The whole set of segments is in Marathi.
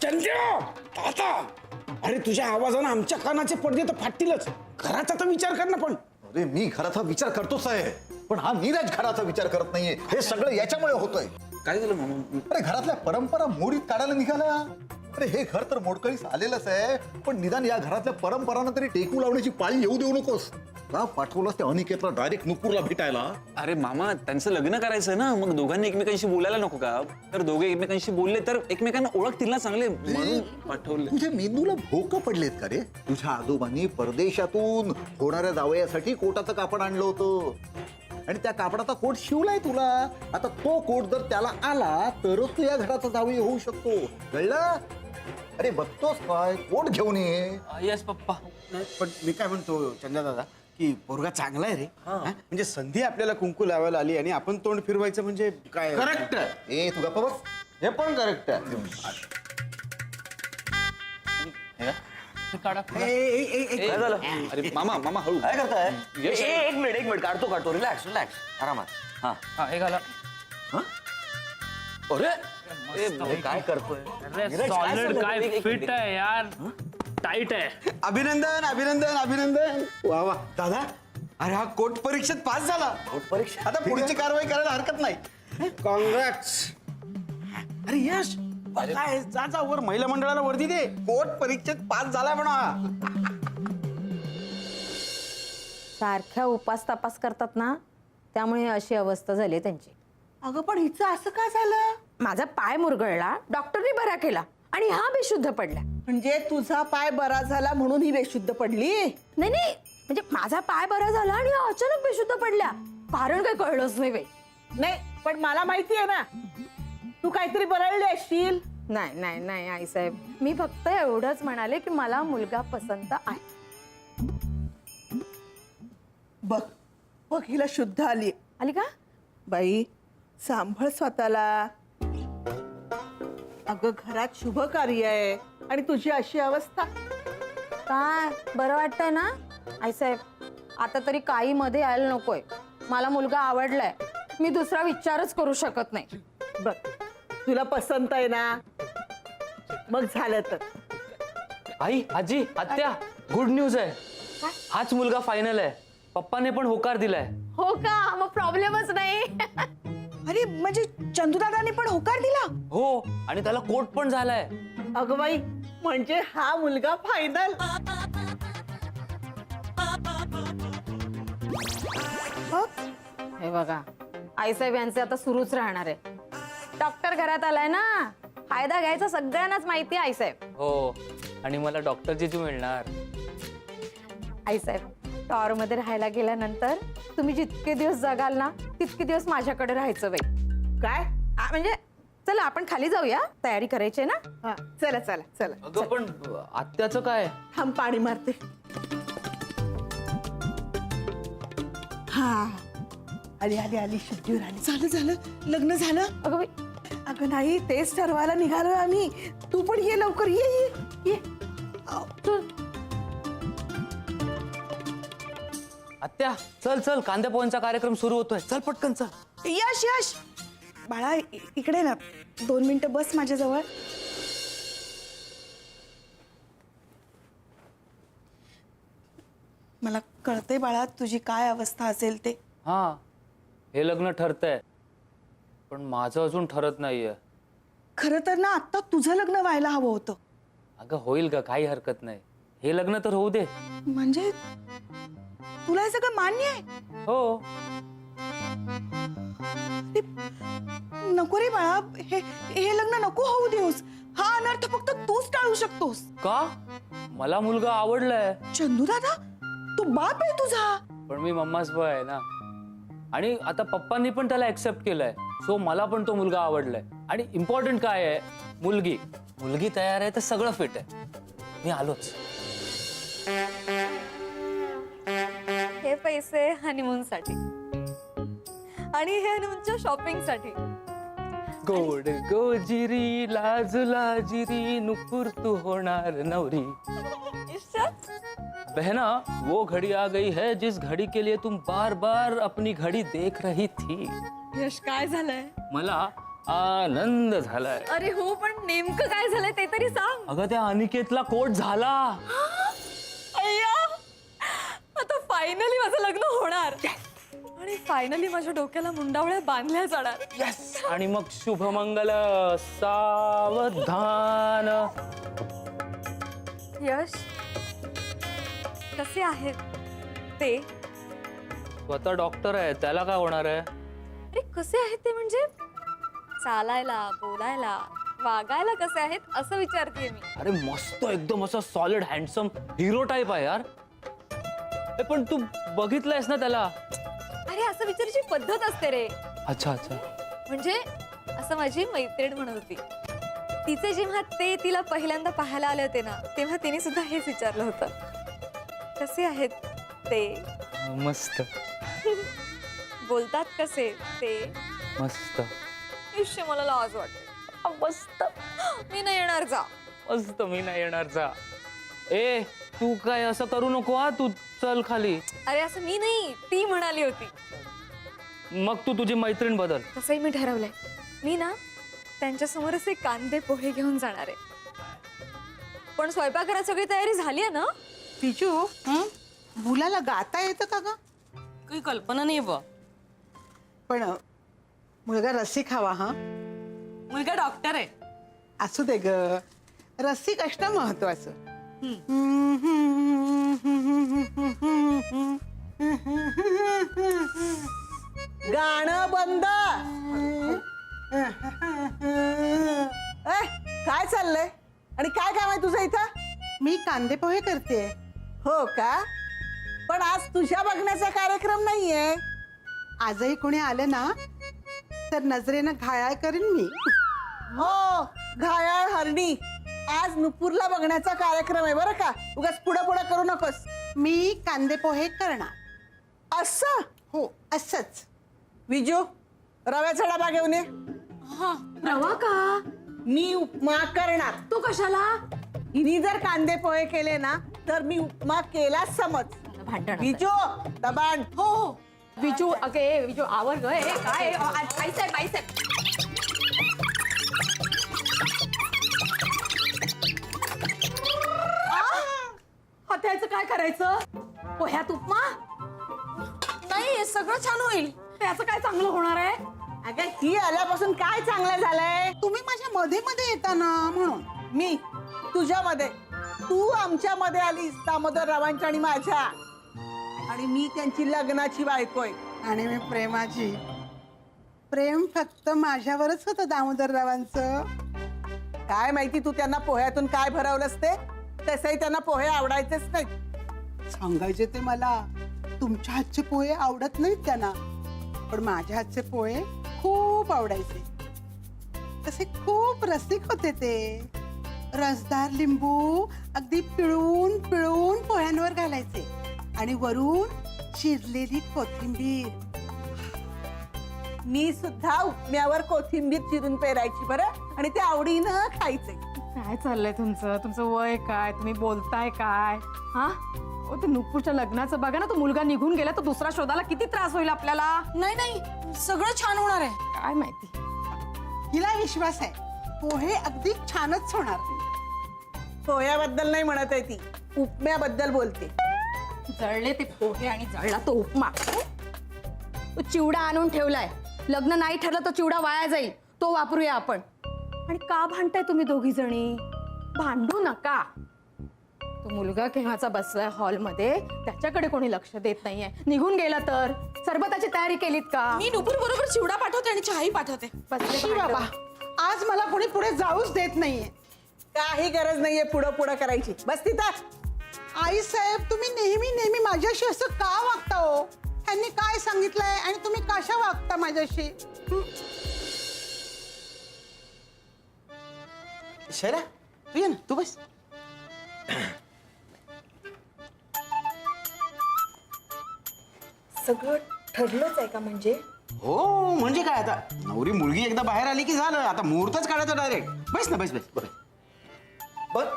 चंद्या आता अरे तुझ्या आवाजानं आमच्या कानाचे पडदे तर फाटतीलच. घराचा तर विचार कर ना. पण अरे मी घराचा विचार करतोच आहे, पण हा नीरज घराचा विचार करत नाहीये. हे सगळं याच्यामुळे होतंय. काय झालं मामा? अरे घरातल्या परंपरा मोडीत काढायला निघाला. अरे हे घर तर मोडकळीस आलेलंच आहे, पण निदान या घरातल्या परंपरांना तरी टेकू लावण्याची पाळी येऊ देऊ नकोस. का पाठवलंस त्या अनिकेतला डायरेक्ट नुपूरला भेटायला? अरे मामा, त्यांचं लग्न करायचं ना, मग दोघांनी एकमेकांशी बोलायला नको का? तर दोघे एकमेकांशी बोलले तर एकमेकांना ओळखतील ना चांगले, म्हणून पाठवले. तुझ्या मेंदूला भोक पडलेत का रे? तुझ्या आजोबांनी परदेशातून होणाऱ्या जावयासाठी कोटाचं कापड आणलं होतं आणि त्या कापडाचा कोट शिवलाय तुला. आता तो कोट जर त्याला आला तरच तू या घराचा जावई होऊ शकतो, कळलं? अरे बघतोस काय, कोट घेऊन ये. Yes papa. पण मी काय म्हणतो चंद्या दादा की पोरगा चांगला आहे रे. म्हणजे संधी आपल्याला कुंकू लावायला आली आणि आपण तोंड फिरवायचं म्हणजे काय? करेक्ट. ए तू गप्पा बस. हे पण करेक्ट आहे. काय झालं? अरे मामा मामा हळू. काय करताय? यश आहे. एक मिनिट काढतो रिलॅक्स आरामात. हा हे घाला. अरे ए, काय करतोय? सॉलिड काय फिट आहे यार, टाईट आहे. अभिनंदन अभिनंदन अभिनंदन. वा वा दादा, अरे हा कोर्ट परीक्षेत पास झाला. परीक्षा आता पुढची कारवाई करायला हरकत नाही. कॉंग्रॅट्स. अरे यश काय जा वर महिला मंडळाला वर्दी दे. कोर्ट परीक्षेत पास झाला म्हणा. सारख्या उपास तापास करतात ना, त्यामुळे अशी अवस्था झाली त्यांची. अगं पण हिचं असं का झालं? माझा पाय मुरगळला, डॉक्टरनी बरा केला आणि हा बेशुद्ध पडला. म्हणजे तुझा पाय बरा झाला म्हणून ही बेशुद्ध पडली? नाही नाही, म्हणजे माझा पाय बरा झाला आणि हा अचानक बेशुद्ध पडल्या. कारण काही कळलंच नाही बाई. नाही पण मला माहिती आहे ना, तू काहीतरी बरळली असशील. नाही नाही नाही आईसाहेब, मी फक्त एवढंच म्हणाले की मला मुलगा पसंत आहे. बघ बघ हिला शुद्ध आली. आली का? बाई सांभाळ स्वतःला. अगं घरात शुभ कार्य आहे आणि तुझी अशी अवस्था. काय बरं वाटतंय ना आईसाहेब? आता तरी काही मध्ये यायला नकोय. मला मुलगा आवडलाय, मी दुसरा विचारच करू शकत नाही. बघ तुला पसंत आहे ना, मग झालं तर. आई, आजी, आत्या, गुड न्यूज आहे. हाच मुलगा फायनल आहे. पप्पाने पण होकार दिलाय. हो का? मग प्रॉब्लेमच नाही. अरे म्हणजे चंदूदादाने पण होकार दिला? हो, आणि त्याला कोट पण झालाय. अगं बाई, म्हणजे हा मुलगा फायनल. हे बघा आईसाहेब यांचे आता सुरूच राहणार आहे. डॉक्टर घरात आलाय ना, फायदा घ्यायचा सगळ्यांनाच माहिती आहे आईसाहेब. हो, आणि मला डॉक्टर जिजू मिळणार. आईसाहेब टॉवर मध्ये राहायला गेल्यानंतर तुम्ही जितके दिवस जगाल ना, तितके दिवस माझ्याकडे राहायचं बाई. काय? म्हणजे चला आपण खाली जाऊया, तयारी करायची आहे ना. हा चला चला चला. अगं पण आत्याचं काय? थांब पाणी मारते. हा आली आली आली, शुद्धीवर आली. झालं झालं, लग्न झालं. अगं बाई, अगं नाही, तेच ठरवायला निघालोय आम्ही. तू पण ये लवकर, ये ये ये. तू आत्या चल चल, कांद्या पोह्यांचा कार्यक्रम सुरू होतोय. चल पटकन चल. यश यश बाळा, इकडे ना 2 मिनिटं बस माझ्याजवळ. मला कळतंय बाळा तुझी काय अवस्था असेल ते. हा, हे लग्न ठरतंय, पण माझं अजून ठरत नाहीये. खरं तर ना आता तुझं लग्न व्हायला हवं होतं. अगं होईल का, काही हरकत नाही. हे लग्न तर होऊ दे. म्हणजे तुला हे सगळं मान्य आहे? हो. नको रे बाळा, हे हे लग्न नको होऊ देऊस. हा अनर्थ फक्त तूच टाळू शकतोस. का? मला मुलगा आवडलाय. चंदू दादा, तू बाप आहे तुझा. पण मी मम्माच बॉय आहे ना, आणि आता पप्पांनी पण त्याला ऍक्सेप्ट केलंय. सो मला पण तो मुलगा आवडलाय. आणि इम्पॉर्टंट काय आहे, मुलगी. मुलगी तयार आहे तर सगळं फिट आहे. मी आलोच. हे पैसे हनीमून साठी आणि हे हनीमूनच्या शॉपिंग साठी. गोड गोजिरी लाज लाजिरी नुपुर तू होणार नवरी. बहना, वो घड़ी आ गई है जिस घड़ी के लिए तुम बार बार अपनी घड़ी देख रही थी. यश काय झालंय? मला आनंद झालाय. अरे हो, पण नेमकं काय झालंय ते तरी सांग. अगं त्या अनिकेतला कोट झाला. अय्या, आता फायनली माझं लग्न होणार आणि फायनली माझ्या डोक्याला मुंडावळ्या बांधल्या जाणार. आणि मग शुभमंगल सावधान. यश कसे आहेत ते? स्वतः डॉक्टर आहे, त्याला काय होणार आहे? अरे कसे आहेत ते म्हणजे चालायला, बोलायला, वागायला कसे आहेत असं विचारतेय मी. अरे मस्त, एकदम असं सॉलिड हँडसम हिरो टाईप आहे यार. ए, पण तू बघितलंयस ना त्याला? अरे असं विचारायची पद्धत असते रे. अच्छा अच्छा. म्हणजे असं माझी मैत्रीण म्हणत होती, तिचे जेव्हा ते तिला पहिल्यांदा पाहायला आले होते ना, तेव्हा तिने सुद्धा हेच विचारलं होतं, कसे आहेत ते? मस्त बोलतात कसे ते? मस्त इश्य, मला लाज वाटते. मस्त, मी नाही येणार. जा. मस्त, मी नाही येणार. जा. ए, तू काय असं करू नको हा. तू चल खाली. अरे असं मी नाही, ती म्हणाली होती. मग तू तुझी मैत्रीण बदल. तसंही मी ठरवलंय, मी ना त्यांच्यासमोर असे कांदे पोहे घेऊन जाणार आहे. पण स्वयंपाकघरात सगळी तयारी झाली आहे ना? बिजू, मुलाला गाता येतं का ग? काही कल्पना नाही बा. पण मुलगा रसिक हवा. हा, मुलगा डॉक्टर आहे. असू दे ग, रसिक असणं महत्वाचं. गाणं बंद. काय चाललंय आणि काय काम आहे तुझं इथं? मी कांदे पोहे करते. हो का? पण आज तुझ्या बघण्याचा कार्यक्रम नाहीये. आजही कोणी आलं ना तर नजरेनं घायाळ करीन मी. हो, घायाळ हरणी. आज नुपूरला बघण्याचा कार्यक्रम आहे बरं का. उगाच पुढं पुढं करू नकोस. मी कांदे पोहे करणार. असं? हो, असंच. विजू, रव्याचा डबा घेऊन ये. रवा का? मी उपमा करणार. तू कशाला? हिनी जर कांदे पोहे केले ना तर मी उपमा केला समज. भांडण. विजू, दबाण. हो विजू, अगे विजू आवर ग. हे काय बाईसाहेब, बाईसाहेब. त्याचं काय करायचं? पोह्यात उपमा? नाही, हे सगळं छान होईल. त्याचं काय चांगलं होणार आहे? अगं, ही आल्यापासून काय चांगलं झालंय? तुम्ही माझ्या मध्ये मध्ये येता ना म्हणून. मी तुझ्या मध्ये, तू आमच्या मध्ये आलीस दामोदररावांच्या आणि माझ्या. आणि मी त्यांची लग्नाची बायको आहे. आणि मी प्रेमाची. प्रेम फक्त माझ्यावरच होतं दामोदररावांचं. काय माहिती तू त्यांना पोह्यातून काय भरवलंस ते. तसंही त्यांना पोहे आवडायचेच नाहीत. सांगायचे ते मला, तुमच्या हातचे पोहे आवडत नाहीत त्यांना, पण माझ्या हातचे पोहे खूप आवडायचे. तसे खूप रसिक होते ते. रसदार लिंबू अगदी पिळून पिळून पोह्यांवर घालायचे आणि वरून चिरलेली कोथिंबीर. मी सुद्धा उपम्यावर कोथिंबीर चिरून पेरायची बरं, आणि ते आवडीनं खायचे. काय चाललंय तुमचं? तुमचं वय काय? तुम्ही बोलताय काय? हा, ते नुपूरच्या लग्नाचं बघा ना. तो मुलगा निघून गेला तर दुसरा शोधायला किती त्रास होईल आपल्याला. नाही नाही, सगळं छान होणार आहे. काय माहिती. हिला विश्वास आहे, पोहे अगदी छानच होणार. पोह्याबद्दल नाही म्हणत आहे ती, उपम्याबद्दल बोलते. जळले ते पोहे आणि जळला तो उपमा. तो चिवडा आणून ठेवलाय. लग्न नाही ठरलं तर चिवडा वाया जाईल. तो वापरूया आपण. आणि का भांडताय तुम्ही दोघी जणी? भांडू नका. तो मुलगा केव्हाचा बसलाय हॉलमध्ये, त्याच्याकडे कोणी लक्ष देत नाहीये. निघून गेला तर सरबताची तयारी केलीत का? मी नुपूर बरोबर चिवडा पाठवते आणि चहाही पाठवते. बसले बाबा, आज मला कोणी पुढे जाऊच देत नाहीये. काही गरज नाहीये पुढं पुढं करायची. बस तिथं. आई साहेब, तुम्ही नेहमी नेहमी माझ्याशी असं का वागता हो? त्यांनी काय सांगितलंय आणि तुम्ही कशा वागता माझ्याशी? शैला, तू ये ना, तू बस. सगळं ठरलंच आहे का म्हणजे? हो, म्हणजे काय आता, नवरी मुलगी एकदा बाहेर आली की झालं. आता मुहूर्तच काढायचा डायरेक्ट. बस ना, बस बस बस बस. बस.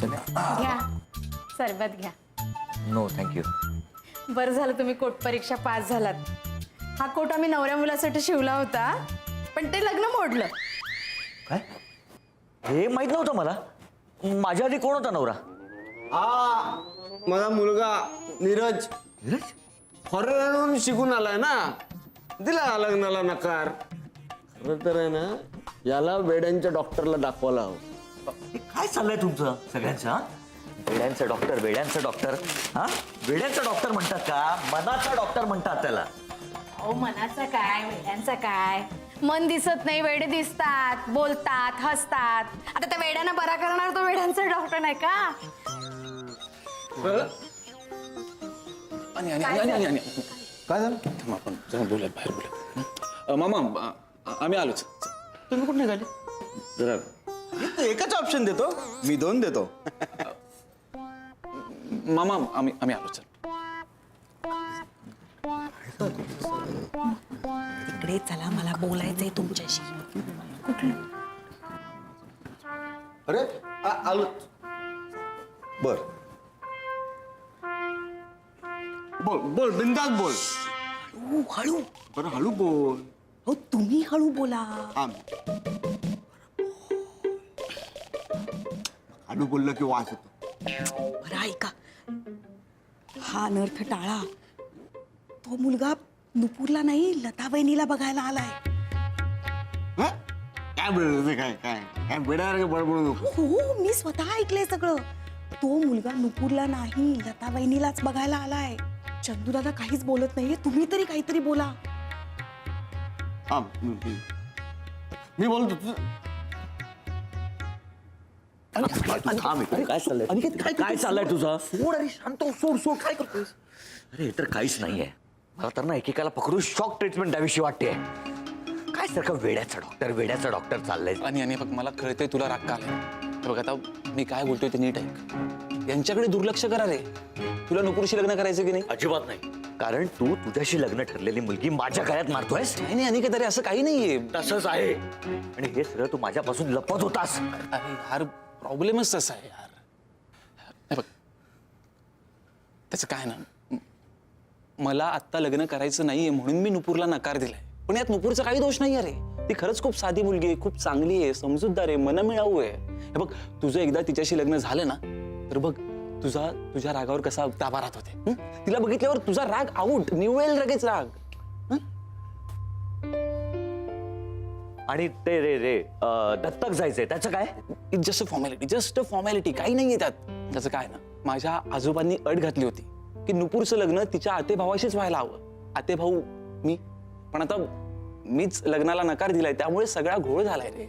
घ्या सरबत घ्या. No thank you. बरं झालं तुम्ही कोट परीक्षा पास झालात. हा कोट आम्ही नवऱ्या मुलासाठी शिवला होता, पण ते लग्न मोडलं. काय हे माहित नव्हतं मला. माझ्या आधी कोण होता नवरा? माझा मुलगा नीरज नीरज? फॉरेनरून शिकून आलाय ना, दिला लग्नाला नकार. खरं तर आहे ना, याला वेड्यांच्या डॉक्टरला दाखवायला हवं. हे काय चाललंय तुमचं सगळ्यांचं? हा? वेड्यांचं डॉक्टर हा? वेड्यांचं डॉक्टर म्हणतात का? मनाचा डॉक्टर म्हणतात त्याला. अहो मनाचं काय वेड्यांचं काय? मन दिसत नाही, वेडे दिसतात, बोलतात, हसतात. आता त्या वेड्यांना बरा करणार तो वेड्यांचा डॉक्टर नाही का? आणि आणि आणि आणि आणि काय झालं? थांब, आपण जाऊन बोलूयात, बाहेर बोलूयात. मामा आम्ही आलोच. तुम्ही कुठे निघाले? जरा एकच ऑप्शन देतो, मी 2 देतो. मामा आम्ही आलोच. इकडे चला, मला बोलायचंय तुमच्याशी. अरे आलो. बर बोल बोल, बिंदास बोल. हळू बरं हळू बोल. हो, तुम्ही हळू बोला. हळू बोललं की वास येतो. बरं ऐका, हा अनर्थ टाळा. तो मुलगा नुपूरला नाही, लता बहिणीला बघायला आलाय. हं? काय बोललं काय काय काय बेडासारखं बडबडू नको. हो, मी स्वतः ऐकलंय सगळं. तो मुलगा नुपूरला नाही, लता बहिणीलाच बघायला आलाय. चंदू दादा काहीच बोलत नाहीये, तुम्ही तरी काहीतरी बोला. मी बोलतो तू. काय चाललंय? काय चाललंय तुझं? सोड अरे, शांत हो, सोड. काय करतोयस? अरे हे तर काहीच नाहीये. मला तर ना एकेकाला पकडून शॉक ट्रीटमेंट द्यावीशी वाटते. काय सारखं वेड्याचा डॉक्टर चाललंय. आणि बघ, मला कळतंय तुला राग का आलाय. हे बघ, आता मी काय बोलतोय ते नीट ऐक. यांच्याकडे दुर्लक्ष करा रे. तुला नुपुरशी लग्न करायचं की नाही? अजिबात नाही. कारण तू तुझ्याशी लग्न ठरलेली मुलगी माझ्या गळ्यात मारतोयस. नाही अनिकेत, अरे असं काही नाहीये. तसंच आहे. आणि हे सगळं तू माझ्यापासून लपत होतास. अरे यार, प्रॉब्लेमच तसा आहे यार. हे बघ, त्याचं काय ना, मला आत्ता लग्न करायचं नाहीये म्हणून मी नुपूरला नकार दिलाय. पण यात नुपूरचा काही दोष नाही रे. ती खरंच खूप साधी मुलगी आहे, खूप चांगली आहे, समजूतदार आहे, मनमिळाऊ आहे. हे बघ, तुझं एकदा तिच्याशी लग्न झालं ना, तर बघ तुझ्या रागावर कसा ताबा राहत होते. तिला बघितल्यावर तुझा राग आऊट, निवळेल लगेच राग. आणि ते रे दत्तक जायचंय त्याचं काय? जस्ट अ फॉर्मॅलिटी, काही नाहीये त्यात. त्याचं काय ना, माझ्या आजोबांनी अट घातली होती की नुपूरचं लग्न तिच्या आतेभावाशीच व्हायला हवं. आतेभाऊ मी, पण आता मीच लग्नाला नकार दिलाय, त्यामुळे सगळा घोळ झालाय रे.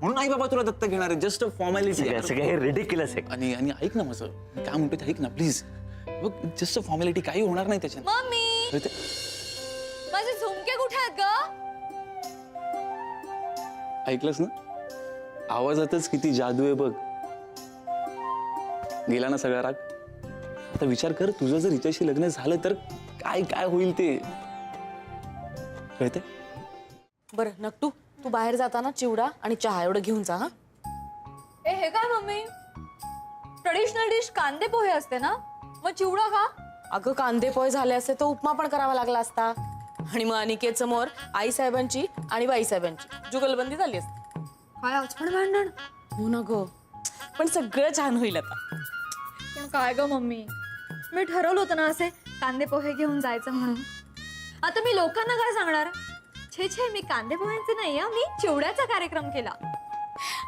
म्हणून आई बाबा तुला दत्तक घेणार आहे. Just a formality. हे रिडिक्युलस आहे. आणि ऐक ना माझं, मी काय म्हणतो ते ऐक ना प्लीज. बघ, जस्ट अ फॉर्मॅलिटी, काही होणार नाही त्याच्यात. मम्मी, माझे झुमके कुठे आहेत ग? ऐकलंस ना, आवाजातच किती जादू आहे बघ. गेला ना सगळा राग. आता विचार कर, तुझं जर हिच्याशी लग्न झालं तर काय काय होईल ते कळते. बरं नक्टू, तू बाहेर जाताना चिवडा आणि चहा एवढं घेऊन जा. हा, हे काय मम्मी, ट्रेडिशनल डिश कांदे पोहे असते ना, मग चिवडा का? अगं कांदे पोहे झाले असते तर उपमा पण करावा लागला असता. आणि मग अनिकेत समोर आई साहेबांची आणि बाई साहेबांची जुगलबंदी झाली असते. काय आज पण भांडण? हो ना ग, पण सगळं छान होईल आता. पण काय ग मम्मी, मी ठरवलं होतं ना असे कांदे पोहे घेऊन जायचं म्हणून. आता मी लोकांना काय सांगणार? छे, मी कांदे पोह्यांचे नाही, मी चिवड्याचा कार्यक्रम केला.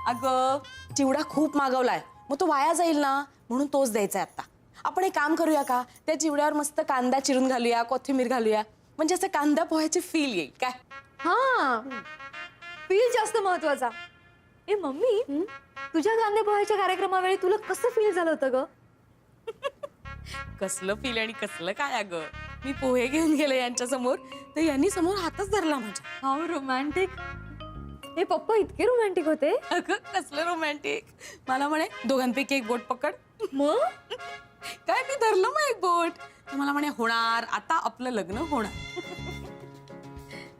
अगं चिवडा खूप मागवलाय, मग तो वाया जाईल ना, म्हणून तोच द्यायचा आता. आपण एक काम करूया का, त्या चिवड्यावर मस्त कांदा चिरून घालूया, कोथिंबीर घालूया, म्हणजे असं कांदा पोह्याची फील येईल. काय? हा, फील जास्त महत्वाचा. ए मम्मी, तुझ्या कांदे पोह्याच्या कार्यक्रमावेळी तुला कसं फील झालं होतं ग? कसलं फील आणि कसलं काय. अगं मी पोहे घेऊन गेले यांच्या समोर, तर यांनी समोर हातच धरला माझ्या. How romantic. हे पप्पा इतके रोमॅन्टिक होते. अगं कसलं रोमॅन्टिक. मला म्हणे दोघांपैकी एक बोट पकड. मग काय मी धरलं मग एक बोट. तर मला म्हणे होणार, आता आपलं लग्न होणार.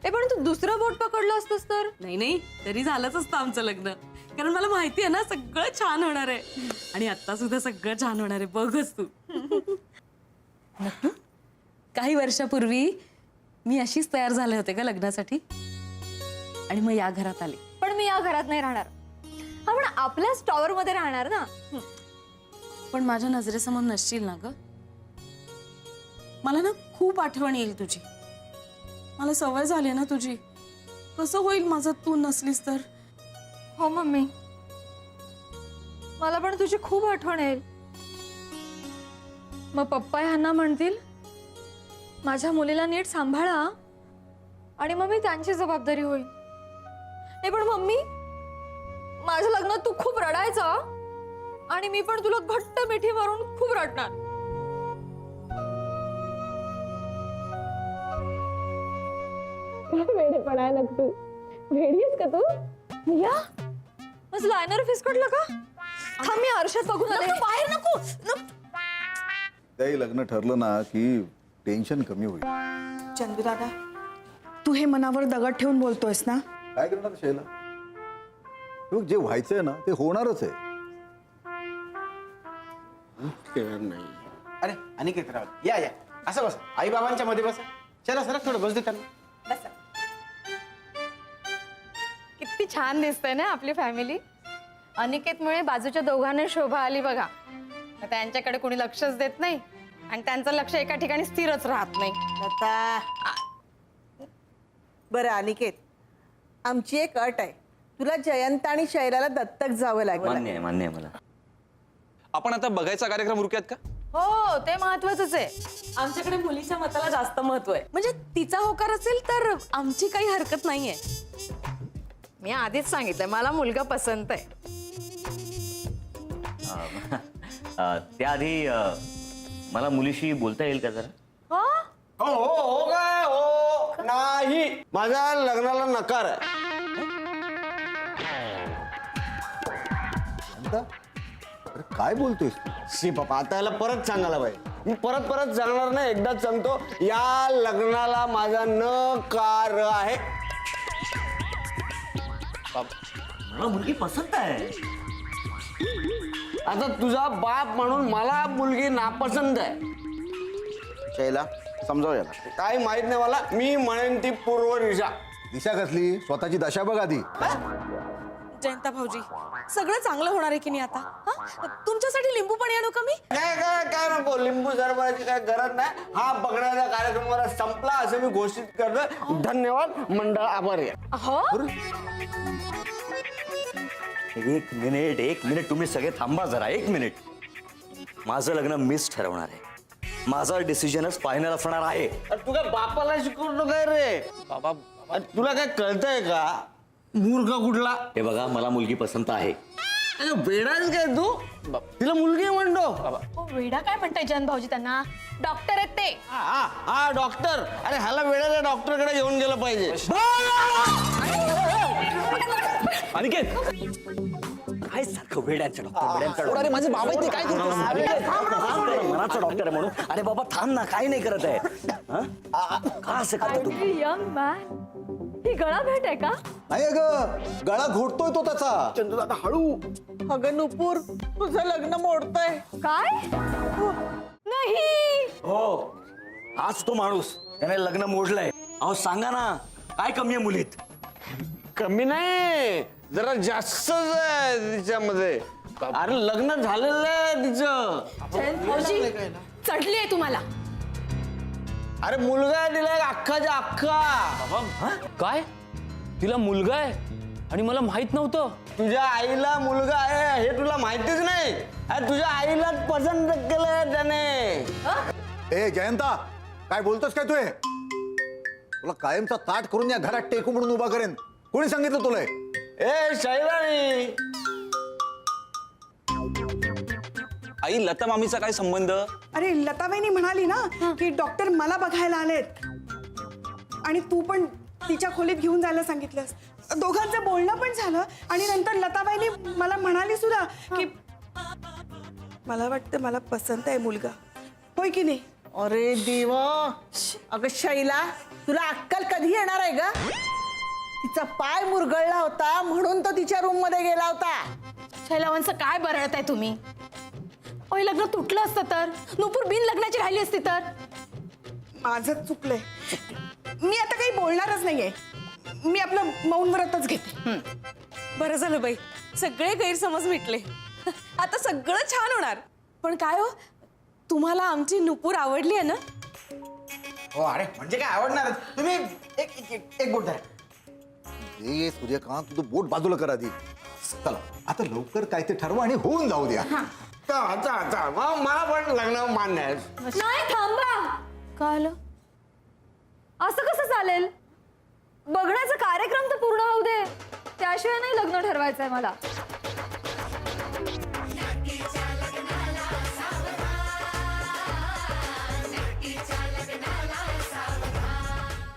ए पण तू दुसरं बोट पकडलं असतंस तर? नाही, तरी झालंच असतं आमचं लग्न. कारण मला माहिती आहे ना सगळं छान होणार आहे. आणि आता सुद्धा सगळं छान होणार आहे, बघच तू. काही वर्षापूर्वी मी अशीच तयार झाले होते का लग्नासाठी, आणि मग या घरात आले. पण मी या घरात नाही राहणार. आपण आपल्याच टॉवर मध्ये राहणार ना. पण माझ्या नजरेसमोर नसशील ना ग. मला ना खूप आठवण येईल तुझी. मला सवय झाली ना तुझी. कसं होईल माझं तू नसलीस तर. हो मम्मी, मला पण तुझी खूप आठवण येईल. मग पप्पा ह्यांना म्हणतील माझ्या मुलीला नीट सांभाळा, आणि मग मी त्यांची जबाबदारी होईल. नाही पण मम्मी, माझ्या लग्नात तू खूप रडायचा, आणि मी पण तुला घट्ट मिठी मारून खूप रडणार. वेडेपणा आहे ना तू. वेडी आहेस का तू? या माझं लायनर फिसकटलं का? थांब, मी आरशात बघून आले. बाहेर नको. त्याही लग्न ठरलं ना की टेन्शन कमी होईल. चंदू दादा, तू हे मनावर दगड ठेवून बोलतोयस ना? काय करणार शैला? हे बघ, जे व्हायचंय ना ते होणारच आहे. अरे अनिकेत राव, या या, असं बसा. आई बाबांच्या मध्ये बसा. चला सर, थोडं बस दे त्यांना. किती छान दिसतंय ना आपली फॅमिली. अनिकेतमुळे बाजूच्या दोघांना शोभा आली बघा. त्यांच्याकडे कोणी लक्षच देत नाही, आणि त्यांचं लक्ष एका ठिकाणी स्थिरच राहत नाही. लता, बरं अनिकेत, आमची एक अट आहे. तुला जयंत आणि शैलाला दत्तक जावं लागेल. मान्य आहे मला. आपण आता बघायचा कार्यक्रम उरक्यात का? हो, ते महत्वाचंच आहे. आमच्याकडे मुलीच्या मताला जास्त महत्व आहे. म्हणजे तिचा होकार असेल तर आमची काही हरकत नाहीये. मी आधीच सांगितलंय, मला मुलगा पसंत आहे. त्याआधी मला मुलीशी बोलता येईल का जरा? हो हो हो, काय हो नाही, माझ्या लग्नाला नकार आहे. अरे काय बोलतोयस तू? शी बाबा, आता याला परत सांगायला पाहिजे. मी परत परत सांगणार नाही, एकदाच सांगतो, या लग्नाला माझा नकार आहे. मला मुलगी पसंत आहे. आता तुझा बाप म्हणून मला मुलगी नापसंत आहे. शैला, समजाव याला. काही माहित नाही मला. मी म्हणेन ती पूर्व दिशा. दिशा कसली? स्वतःची दशा बघ आधी. जयंता भाऊजी, सगळं चांगलं होणार आहे की नाही आता? हा, तुमच्यासाठी लिंबू पाणी आणू का मी? काय काय काय नको, लिंबू सरबताची काय गरज नाही. हा बघण्याचा कार्यक्रम मला संपला असं मी घोषित करतो. धन्यवाद मंडळ, आभारी आहे. हो, एक मिनिट तुम्ही सगळे थांबा जरा. एक मिनिट. माझं लग्न मीच ठरवणार आहे. माझा डिसिजनच फायनल असणार आहे. अरे तू काय बापाला शिकवतो काय रे? बाबा, अरे तुला काय कळतंय का? मूर्ख कुठला? हे बघा, मला मुलगी पसंत आहे. अरे वेडाच काय तू? तिला मुलगी म्हणतो. हो, वेडा काय म्हणताय जयंत भाऊजी? त्यांना डॉक्टर आहेत ते. हा डॉक्टर. अरे ह्याला वेळेला डॉक्टरकडे घेऊन गेलं पाहिजे. अनिकेत, काय सारखं वेड्यांचं डॉक्टर अरे माझे बाबा आहेत ते, काय करतोस? मनाचा डॉक्टर आहे म्हणून. अरे बाबा थांब ना, काही नाही करत आहे. का असं करतो तू? यंग मॅन, ही गळा भेट आहे का? नाही ग, गळा घोटतोय तो त्याचा. चंदू दादा हळू. अगं नुपूर, तुझं लग्न मोडतंय. काय? नाही. हो, हाच तो माणूस. त्याने लग्न मोडलंय. अहो सांगा ना, काय कमी आहे मुलीत? कमी नाही, जरा जास्तच आहे तिच्यामध्ये. अरे लग्न झालेलं आहे तिचं. जयंत भाऊजी, चढली आहे तुम्हाला. अरे मुलगा दिलाय अख्खाच्या अख्खा. काय? तिला मुलगा आहे आणि मला माहित नव्हतं. तुझ्या आईला मुलगा आहे हे तुला माहितीच नाही. अरे तुझ्या आईला पसंत केलंय त्याने. ए जयंता, काय बोलतोस काय तू? हे तुला कायमचा ताट करून या घरात टेकू म्हणून उभा करेन. कोणी सांगितलं तुला? ए शैलानी, आई, लता मामीचा काय संबंध? अरे लताबाईनी म्हणाली ना की डॉक्टर मला बघायला आलेत, आणि तू पण तिच्या खोलीत घेऊन जायला सांगितलंस. दोघांचं बोलणं पण झालं, आणि नंतर लताबाईनी मला म्हणाली सुद्धा की मला वाटतं मला पसंत आहे मुलगा. होय की नाही? अरे देवा, अगं शैला, तुला अक्कल कधी येणार आहे ग? तिचा पाय मुरगळला होता म्हणून तो तिच्या रूम मध्ये गेला होता. शैलावंचं काय बरळताय तुम्ही? ओय, लग्न तुटलं असतं तर नुपूर बिन लग्नाची राहिली असती तर. माझं चुकलंय. मी आता काही बोलणारच नाहीये. मी आपलं मौन व्रतच घेते. बरं झालं बाई, सगळे गैरसमज मिटले. आता सगळं छान होणार. पण काय हो, तुम्हाला आमची नुपूर आवडली आहे ना? हो अरे म्हणजे काय आवडणार तुम्ही एक बोट धरा. ए सूर्यकांत तुझं बोट बाजूला कर आधी. चला आता लवकर काय ते ठरवा आणि होऊन जाऊ द्या. मला पण लग्न मान्य आहे. नाही थांबा. काय आलं? असं कसं चालेल? बघण्याचा कार्यक्रम तर पूर्ण होऊ दे, त्याशिवाय नाही लग्न ठरवायचंय मला.